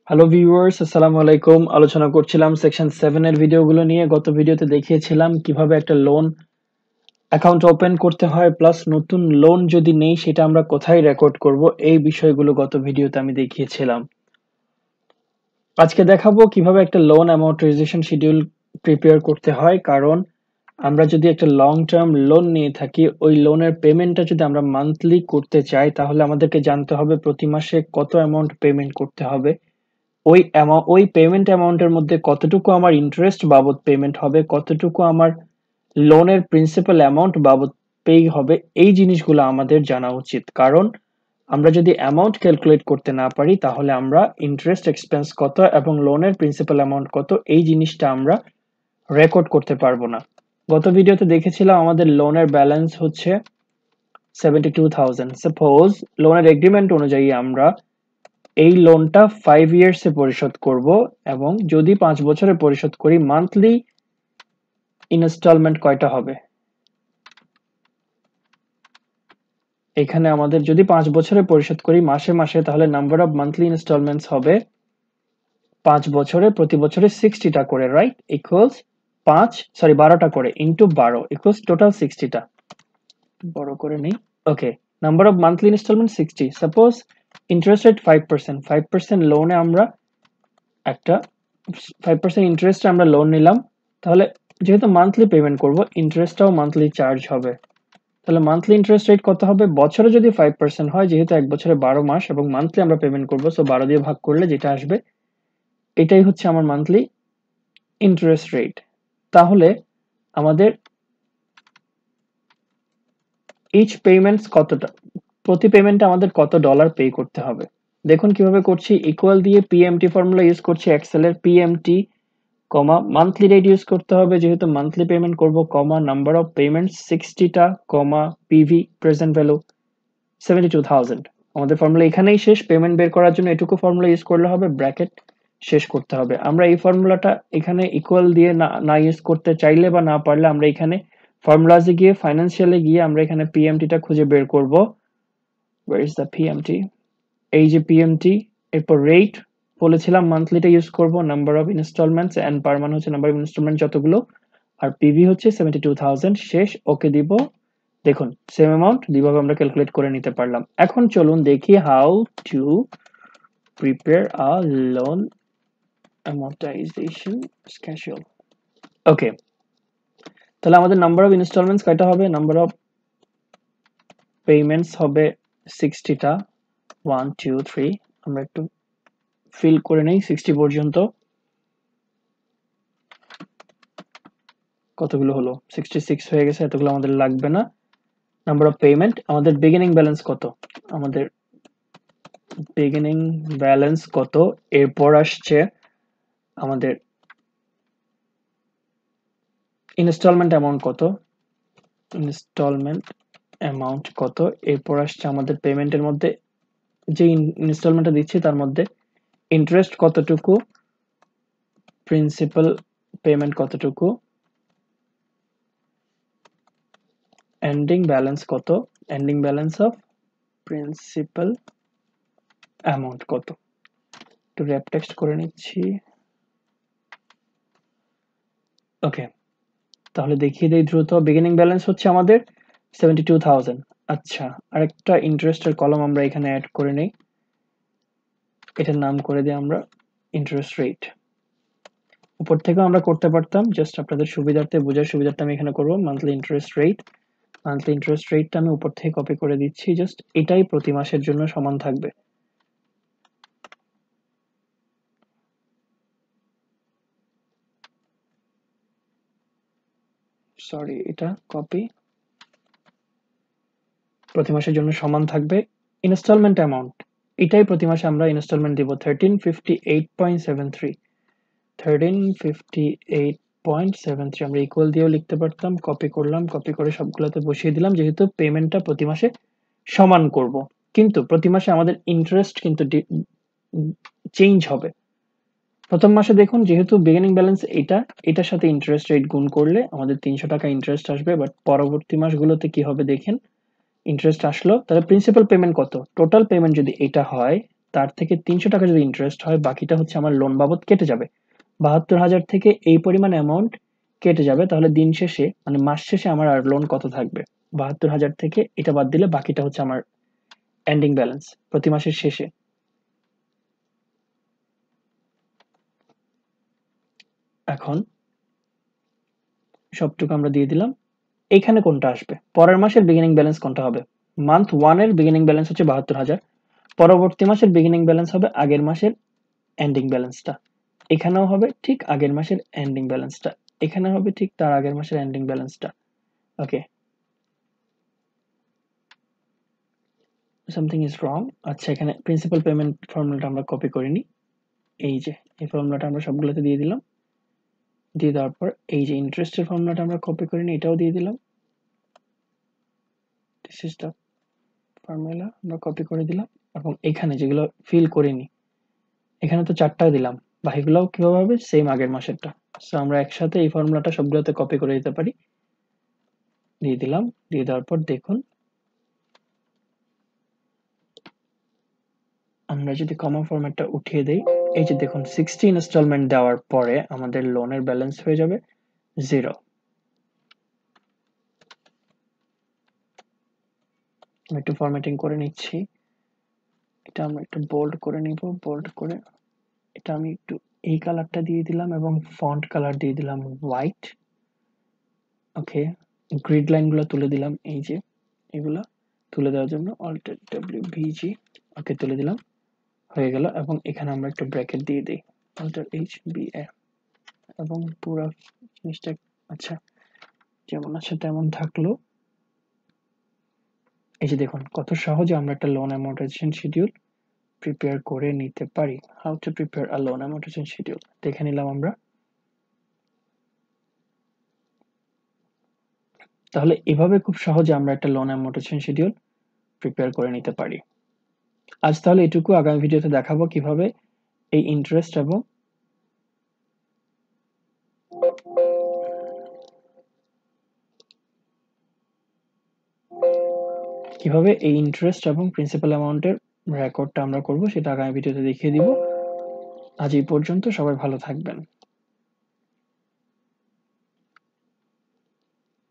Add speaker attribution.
Speaker 1: Hello viewers, আসসালামু আলাইকুম। আলোচনা করছিলাম সেকশন 7 এর ভিডিওগুলো নিয়ে। গত ভিডিওতে দেখিয়েছিলাম কিভাবে একটা লোন অ্যাকাউন্ট ওপেন করতে হয়, প্লাস নতুন লোন যদি নেই সেটা আমরা কোথায় রেকর্ড করব, এই বিষয়গুলো গত ভিডিওতে আমি দেখিয়েছিলাম। আজকে দেখাবো কিভাবে একটা লোন অ্যামortization শিডিউল প্রিপেয়ার করতে হয়, কারণ আমরা যদি একটা লং টার্ম লোন নিয়ে থাকি, ওই লোনের পেমেন্টটা যদি আমরা মান্থলি করতে চাই, তাহলে আমাদেরকে জানতে হবে প্রতি মাসে কত অ্যামাউন্ট পেমেন্ট করতে হবে, ওই পেমেন্ট অ্যামাউন্টের মধ্যে কতটুকু আমার ইন্টারেস্ট বাবদ পেমেন্ট হবে, কতটুকু আমার লোনের প্রিন্সিপাল অ্যামাউন্ট বাবদ পে হবে। এই জিনিসগুলো আমাদের জানা উচিত, কারণ আমরা যদি অ্যামাউন্ট ক্যালকুলেট করতে না পারি তাহলে আমরা ইন্টারেস্ট এক্সপেন্স কত এবং লোনের প্রিন্সিপাল অ্যামাউন্ট কত এই জিনিসটা আমরা রেকর্ড করতে পারবো না। গত ভিডিওতে দেখেছিলাম আমাদের লোনের ব্যালেন্স হচ্ছে 72,000। সাপোজ লোনের এগ্রিমেন্ট অনুযায়ী আমরা এই লোনটা 5 ইয়ার্সে পরিশোধ করব, এবং যদি 5 বছরে পরিশোধ করি মান্থলি ইনস্টলমেন্ট কয়টা হবে। এখানে আমাদের যদি 5 বছরে পরিশোধ করি মাসে মাসে, তাহলে নাম্বার অফ মান্থলি ইনস্টলমেন্টস হবে 5 বছরে প্রতি বছরে 60টা করে, রাইট? ইকুয়ালস 12টা করে ইনটু 12 ইকুয়ালস টোটাল 60টা। বড় করে নেই। Okay, number of monthly instalment 60। Suppose interest rate 5%, 5% লোনে আমরা একটা 5% ইন্টারেস্টে আমরা লোন নিলাম, তাহলে যেহেতু মান্থলি পেমেন্ট করব ইন্টারেস্টটাও মান্থলি চার্জ হবে। তাহলে মান্থলি ইন্টারেস্ট রেট কত হবে? বছরে যদি 5% হয়, যেহেতু এক বছরে 12 মাস এবং মান্থলি আমরা পেমেন্ট করব, সো 12 দিয়ে ভাগ করলে যেটা আসবে এটাই হচ্ছে আমার মান্থলি ইন্টারেস্ট রেট। তাহলে আমাদের ইচ পেমেন্টস কতটা, প্রতি পেমেন্টে আমাদের কত ডলার পে করতে হবে। দেখুন কিভাবে করছি। ইকুয়াল দিয়ে পিএমটি ফর্মুলা ইউজ করছি এক্সেল এর। PMT comma monthly rate use করতে হবে যেহেতু মান্থলি পেমেন্ট করব, কমা নাম্বার অফ পেমেন্টস 60টা, কমা পিভি প্রেজেন্ট ভ্যালু 72,000। আমাদের ফর্মুলা এখানেই শেষ। পেমেন্ট বের করার জন্য এটুকু ফর্মুলা ইউজ করলে হবে, ব্র্যাকেট শেষ করতে হবে। আমরা এই ফর্মুলাটা এখানে ইকুয়াল দিয়ে না ইউজ করতে চাইলে বা না পারলে আমরা এখানে ফর্মুলাসে গিয়ে ফাইন্যান্সিয়ালে গিয়ে আমরা এখানে পিএমটিটা খুঁজে বের করব। Where is the PMT? এই যে পিএমটি, এরপর রেট বলেছিলাম মান্থলিটা ইউজ করব, নাম্বার অফ ইনস্টলমেন্টস এন্ড পার মান হচ্ছে নাম্বার অফ ইনস্টলমেন্ট যতগুলো, আর পিভি হচ্ছে 72,000। শেষ, ওকে দিব। দেখুন সেম অ্যামাউন্ট দুইভাবে আমরা ক্যালকুলেট করে নিতে পারলাম। এখন চলুন দেখি how to prepare a loan amortization schedule। Okay, তাহলে আমাদের নাম্বার অফ ইনস্টলমেন্টস কয়টা হবে? নাম্বার অফ পেমেন্টস হবে 60টা, 1 2 3। আমরা একটু ফিল করে নেই 60 পর্যন্ত। কতগুলো হলো? 66 হয়ে গেছে, এতগুলো আমাদের লাগবে না। নাম্বার অফ পেমেন্ট, আমাদের বিগিনিং ব্যালেন্স কত? আমাদের বিগিনিং ব্যালেন্স কত? এরপর আসছে আমাদের ইনস্টলমেন্ট অ্যামাউন্ট কত? ইনস্টলমেন্ট অ্যামাউন্ট কত? এরপর আসছে আমাদের পেমেন্টের মধ্যে যে ইনস্টলমেন্টটা দিচ্ছি তার মধ্যে ইন্টারেস্ট কতটুকু, প্রিন্সিপাল পেমেন্ট কতটুকু, এন্ডিং ব্যালেন্স কত, ending balance of principal amount কত। একটু র্যাপ টেক্সট করে নিচ্ছি। ওকে, তাহলে দেখিয়ে দেই দ্রুত। বিগিনিং ব্যালেন্স হচ্ছে আমাদের 72,000। আচ্ছা, আরেকটা ইন্টারেস্টের কলম আমরা এখানে অ্যাড করে নেই, এটার নাম করে দিই আমরা ইন্টারেস্ট রেট। উপর থেকেও আমরা করতে পারতাম, জাস্ট আপনাদের সুবিধার্থে বোঝার সুবিধার্থে আমি এখানে করব monthly interest rate. Monthly interest রেটটা আমি উপর থেকে কপি করে দিচ্ছি, জাস্ট এটাই প্রতি মাসের জন্য সমান থাকবে। সরি, এটা কপি, প্রতি মাসের জন্য সমান থাকবে। ইনস্টলমেন্ট অ্যামাউন্ট, এটাই প্রতি মাসে আমরা ইনস্টলমেন্ট দিব 1358.73। 1358.73 আমরা ইকুয়াল দিয়েও লিখতে পারতাম। কপি করলাম, কপি করে সবগুলোতে বসিয়ে দিলাম, যেহেতু পেমেন্টটা প্রতি মাসে সমান করব। কিন্তু প্রতি মাসে আমাদের ইন্টারেস্ট কিন্তু চেঞ্জ হবে। প্রথম মাসে দেখুন যেহেতু বিগিনিং ব্যালেন্স এটার সাথে ইন্টারেস্ট রেট গুণ করলে আমাদের 300 টাকা ইন্টারেস্ট আসবে, বাট পরবর্তী মাসগুলোতে কি হবে দেখেন। ইন্টারেস্ট আসলো, তাহলে প্রিন্সিপাল পেমেন্ট কত? টোটাল পেমেন্ট যদি এটা হয় তার থেকে 300 টাকা যদি ইন্টারেস্ট হয়, বাকিটা হচ্ছে আমার লোন বাবদ কেটে যাবে। 72,000 থেকে এই পরিমাণ অ্যামাউন্ট কেটে যাবে, তাহলে দিন শেষে মানে মাস শেষে আমার আর লোন কত থাকবে? 72,000 থেকে এটা বাদ দিলে বাকিটা হচ্ছে আমার এন্ডিং ব্যালেন্স প্রতি মাসের শেষে। এখন সবটুকু আমরা দিয়ে দিলাম। এখানে কোনটা আসবে? পরের মাসের বিগিনিং ব্যালেন্স কোনটা হবে? মান্থ 1 এর বিগিনিং ব্যালেন্স হচ্ছে 72,000। পরবর্তী মাসের বিগিনিং ব্যালেন্স হবে আগের মাসের এন্ডিং ব্যালেন্সটা। এখানেও হবে ঠিক আগের মাসের এন্ডিং ব্যালেন্সটা। এখানে হবে ঠিক তার আগের মাসের এন্ডিং ব্যালেন্সটা। ওকে, সামথিং ইজ রং। আচ্ছা, এখানে প্রিন্সিপাল পেমেন্ট ফর্মুলাটা আমরা কপি করিনি। এই যে এই ফর্মুলাটা আমরা সবগুলোতে দিয়ে দিলাম। দিয়ে দেওয়ার পর এই যে ইন্টারেস্টের ফর্মুলাটা আমরা কপি করিনি, এটাও দিয়ে দিলাম। দিস ইজ দ্য ফর্মুলা, আমরা কপি করে দিলাম। এবং এখানে যেগুলো ফিল করিনি, এখানে তো 4টা দিলাম, বাকিগুলোও কিভাবে হবে? সেম আগের মাসেরটা। সো আমরা একসাথে এই ফর্মুলাটা সবগুলোতে কপি করে দিতে পারি। দিয়ে দিলাম। দিয়ে দেওয়ার পর দেখুন, আমরা যদি কমা ফরম্যাটটা উঠিয়ে দেই, এই যে দেখুন 60 ইনস্টলমেন্ট দেওয়ার পরে আমাদের লোনের ব্যালেন্স হয়ে যাবে 0। আমি একটু ফরম্যাটিং করে নিচ্ছি। এটা আমরা একটু বোল্ড করে নিব। বোল্ড করে এটা আমি একটু এই কালারটা দিয়ে দিলাম এবং ফন্ট কালার দিয়ে দিলাম হোয়াইট। ওকে, গ্রিড লাইনগুলো তুলে দিলাম। এই যে এগুলা তুলে দেওয়ার জন্য অল্টার WVG, ওকে তুলে দিলাম, হয়ে গেল। এবং এখানে আমরা একটু ব্র্যাকেট দিয়ে দিই, অল্টার HBA, এবং পুরো জিনিসটা আচ্ছা যেমন আছে তেমন থাকলো। এই যে দেখুন কত সহজে আমরা একটা লোন অ্যামর্টাইজেশন শিডিউল প্রিপেয়ার করে নিতে পারি। How to prepare a loan amortization schedule দেখে নিলাম আমরা। তাহলে এভাবে খুব সহজে আমরা একটা লোন অ্যামর্টাইজেশন শিডিউল প্রিপেয়ার করে নিতে পারি। আজ তাহলে এটুকু। আগামী ভিডিওতে দেখাবো কিভাবে এই ইন্টারেস্ট এবং প্রিন্সিপাল অ্যামাউন্টের রেকর্ডটা আমরা করব, সেটা আগামী ভিডিওতে দেখিয়ে দিব। আজ এই পর্যন্ত, সবাই ভালো থাকবেন।